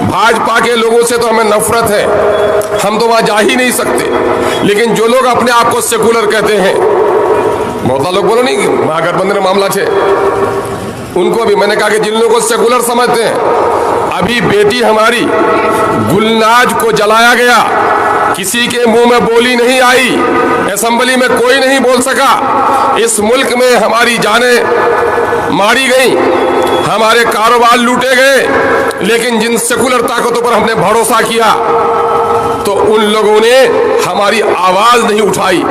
भाजपा के लोगों से तो हमें नफरत है, हम तो वहां जा ही नहीं सकते। लेकिन जो लोग अपने आप को सेकुलर कहते हैं, बहुत लोग बोलो नहीं कि महागठबंधन मामला है, उनको भी मैंने कहा कि जिन लोगों को सेकुलर समझते हैं, अभी बेटी हमारी गुलनाज को जलाया गया, किसी के मुंह में बोली नहीं आई, असेंबली में कोई नहीं बोल सका, इस मुल्क में हमारी जानें मारी गई, हमारे कारोबार लूटे गए, लेकिन जिन सेकुलर ताकतों पर हमने भरोसा किया तो उन लोगों ने हमारी आवाज नहीं उठाई।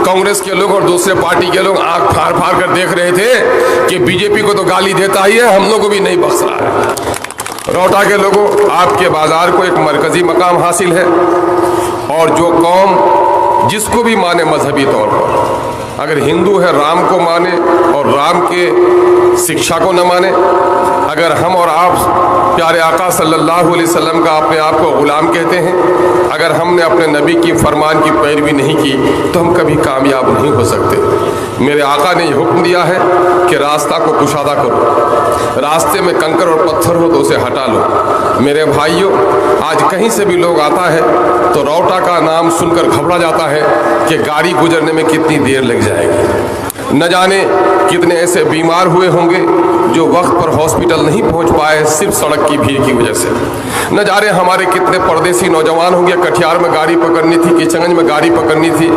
कांग्रेस के लोग और दूसरे पार्टी के लोग आंख फाड़ फाड़ कर देख रहे थे कि बीजेपी को तो गाली देता ही है, हम लोगों को भी नहीं बख्श रहा है। रौटा के लोगों, आपके बाजार को एक मरकजी मकाम हासिल है, और जो कौम जिसको भी माने मजहबी तौर पर, अगर हिंदू है राम को माने और राम के शिक्षा को न माने, अगर हम और आप प्यारे आका सल्लल्लाहु अलैहि वसल्लम का अपने आप को गुलाम कहते हैं, अगर हमने अपने नबी की फरमान की पैरवी नहीं की तो हम कभी कामयाब नहीं हो सकते। मेरे आका ने यह हुक्म दिया है कि रास्ता को कुशादा करो, रास्ते में कंकर और पत्थर हो तो उसे हटा लो। मेरे भाइयों, आज कहीं से भी लोग आता है तो रौटा का नाम सुनकर घबरा जाता है कि गाड़ी गुजरने में कितनी देर लग जाएगी। न जाने कितने ऐसे बीमार हुए होंगे जो वक्त पर हॉस्पिटल नहीं पहुंच पाए सिर्फ सड़क की भीड़ की वजह से। न जाने हमारे कितने परदेसी नौजवान होंगे, कटिहार में गाड़ी पकड़नी थी, किशनगंज में गाड़ी पकड़नी थी,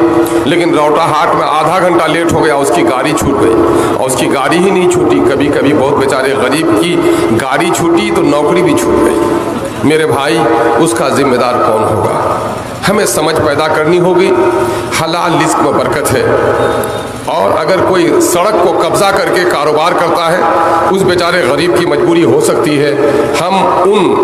लेकिन रौटा हाट में आधा घंटा लेट हो गया, उसकी गाड़ी छूट गई। और उसकी गाड़ी ही नहीं छूटी, कभी कभी बहुत बेचारे गरीब की गाड़ी छूटी तो नौकरी भी छूट गई। मेरे भाई, उसका जिम्मेदार कौन होगा? हमें समझ पैदा करनी होगी। हलाल रिस्क में बरकत है, और अगर कोई सड़क को कब्जा करके कारोबार करता है, उस बेचारे गरीब की मजबूरी हो सकती है। हम उन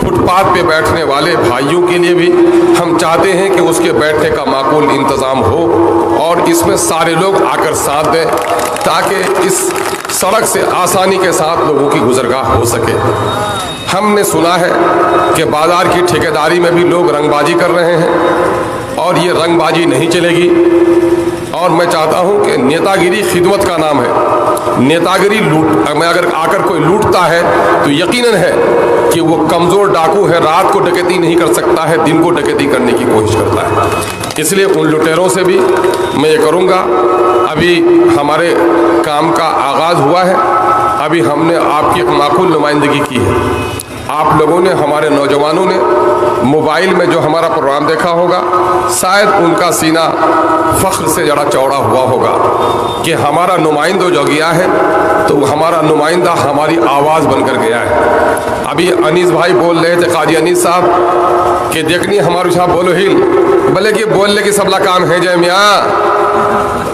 फुटपाथ पे बैठने वाले भाइयों के लिए भी हम चाहते हैं कि उसके बैठने का माकूल इंतज़ाम हो, और इसमें सारे लोग आकर साथ दें ताकि इस सड़क से आसानी के साथ लोगों की गुजरगाह हो सके। हमने सुना है कि बाजार की ठेकेदारी में भी लोग रंगबाजी कर रहे हैं, और ये रंगबाजी नहीं चलेगी। और मैं चाहता हूं कि नेतागिरी खिदमत का नाम है। नेतागिरी लूट में अगर आकर कोई लूटता है तो यकीनन है कि वो कमज़ोर डाकू है, रात को डकैती नहीं कर सकता है, दिन को डकैती करने की कोशिश करता है। इसलिए उन लुटेरों से भी मैं ये करूँगा, अभी हमारे काम का आगाज़ हुआ है, अभी हमने आपकी एक माकूल नुमाइंदगी की है। आप लोगों ने, हमारे नौजवानों ने मोबाइल में जो हमारा प्रोग्राम देखा होगा, शायद उनका सीना फख्र से जरा चौड़ा हुआ होगा कि हमारा नुमाइंदा जो गया है तो हमारा नुमाइंदा हमारी आवाज़ बनकर गया है। अभी अनीस भाई बोल रहे थे, काजी अनीस साहब, कि देखनी हमारे साहब बोलो हिल, भले कि बोलने की सबला काम है जय मियाँ,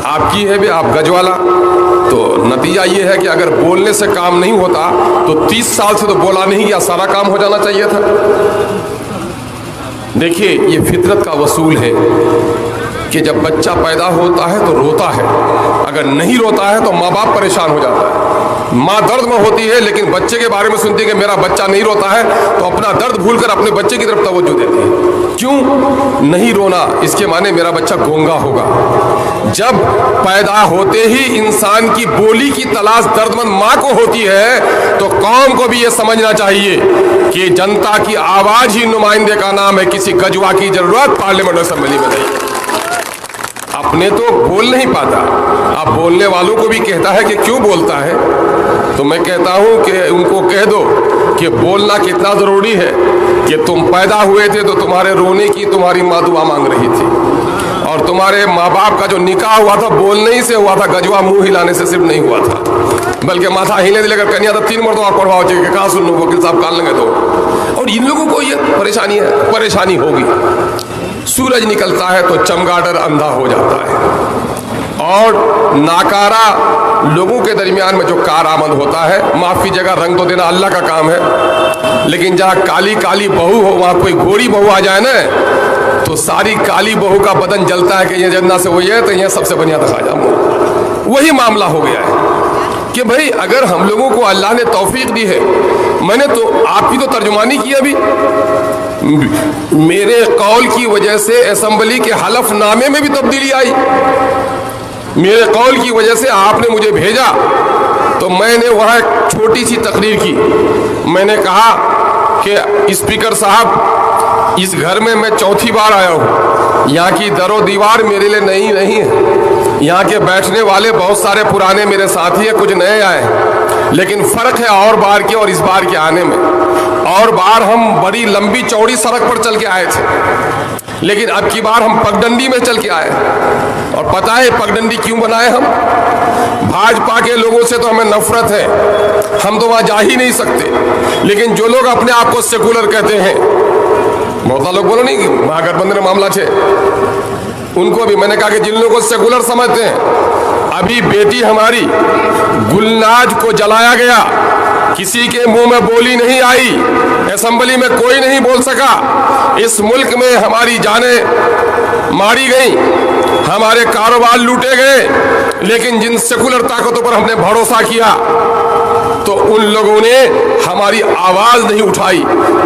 आपकी है भी आप गजवाला। तो नतीजा ये है कि अगर बोलने से काम नहीं होता तो 30 साल से तो बोला नहीं गया, सारा काम हो जाना चाहिए था। देखिए, ये फितरत का वसूल है कि जब बच्चा पैदा होता है तो रोता है, अगर नहीं रोता है तो माँ बाप परेशान हो जाता है। माँ दर्द में होती है, लेकिन बच्चे के बारे में सुनती है कि मेरा बच्चा नहीं रोता है, तो अपना दर्द भूलकर अपने बच्चे की तरफ तवज्जो देती है। क्यों नहीं रोना? इसके माने मेरा बच्चा गूंगा होगा। जब पैदा होते ही इंसान की बोली की तलाश दर्दमंद माँ को होती है तो कौम को भी ये समझना चाहिए कि जनता की आवाज ही नुमाइंदे का नाम है, किसी गजवा की जरूरत पार्लियामेंट असेंबली में नहीं। अपने तो बोल नहीं पाता, अब बोलने वालों को भी कहता है कि क्यों बोलता है। तो मैं कहता हूं कि उनको कह दो कि बोलना कितना जरूरी है कि तुम पैदा हुए थे तो तुम्हारे रोने की तुम्हारी माँ दुआ मांग रही थी, और तुम्हारे माँ बाप का जो निकाह हुआ था बोलने ही से हुआ था, गजवा मुंह हिलाने से सिर्फ नहीं हुआ था, बल्कि माथा हिले दिले कर कन्या था 3 मरतबा पढ़वाओ चाहिए, कहाँ सुन लो वकील साहब कान लगे तो। और इन लोगों को ये परेशानी है, परेशानी होगी। सूरज निकलता है तो चमगादड़ अंधा हो जाता है, और नाकारा लोगों के दरमियान में जो कारआमद होता है, माफी जगह रंग तो देना अल्लाह का काम है, लेकिन जहाँ काली काली बहू हो वहाँ कोई गोरी बहू आ जाए ना तो सारी काली बहू का बदन जलता है कि ये जन्ना से वही है तो ये सबसे बढ़िया दिखा जाऊँ। वही मामला हो गया है कि भाई अगर हम लोगों को अल्लाह ने तौफीक दी है, मैंने तो आपकी तो तर्जुमानी की, अभी मेरे कौल की वजह से असेंबली के हलफनामे में भी तब्दीली आई। मेरे कौल की वजह से आपने मुझे भेजा तो मैंने वहाँ एक छोटी सी तकरीर की। मैंने कहा कि स्पीकर साहब, इस घर में मैं चौथी बार आया हूँ। यहाँ की दरो दीवार मेरे लिए नई नहीं है। यहाँ के बैठने वाले बहुत सारे पुराने मेरे साथी हैं, कुछ नए आए, लेकिन फर्क है और बार के और इस बार के आने में। और बार हम बड़ी लंबी चौड़ी सड़क पर चल के आए थे, लेकिन अब की बार हम पगडंडी में चल के आए। और पता है पगडंडी क्यों बनाए हम? भाजपा के लोगों से तो हमें नफरत है, हम तो वहां जा ही नहीं सकते। लेकिन जो लोग अपने आप को सेकुलर कहते हैं, बहुत लोग बोलो नहीं कि महागठबंधन मामला है, उनको भी मैंने कहा कि जिन लोगों को सेकुलर समझते हैं, अभी बेटी हमारी गुलनाज को जलाया गया, किसी के मुंह में बोली नहीं आई, असेंबली में कोई नहीं बोल सका। इस मुल्क में हमारी जानें मारी गई, हमारे कारोबार लूटे गए, लेकिन जिन सेकुलर ताकतों पर हमने भरोसा किया तो उन लोगों ने हमारी आवाज नहीं उठाई।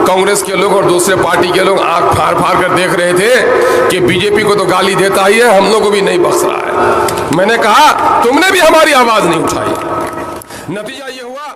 कांग्रेस के लोग और दूसरे पार्टी के लोग आंख फाड़ फाड़ कर देख रहे थे कि बीजेपी को तो गाली देता ही है, हम लोगों को भी नहीं बख्श रहा है। मैंने कहा तुमने भी हमारी आवाज नहीं उठाई, नतीजा ये हुआ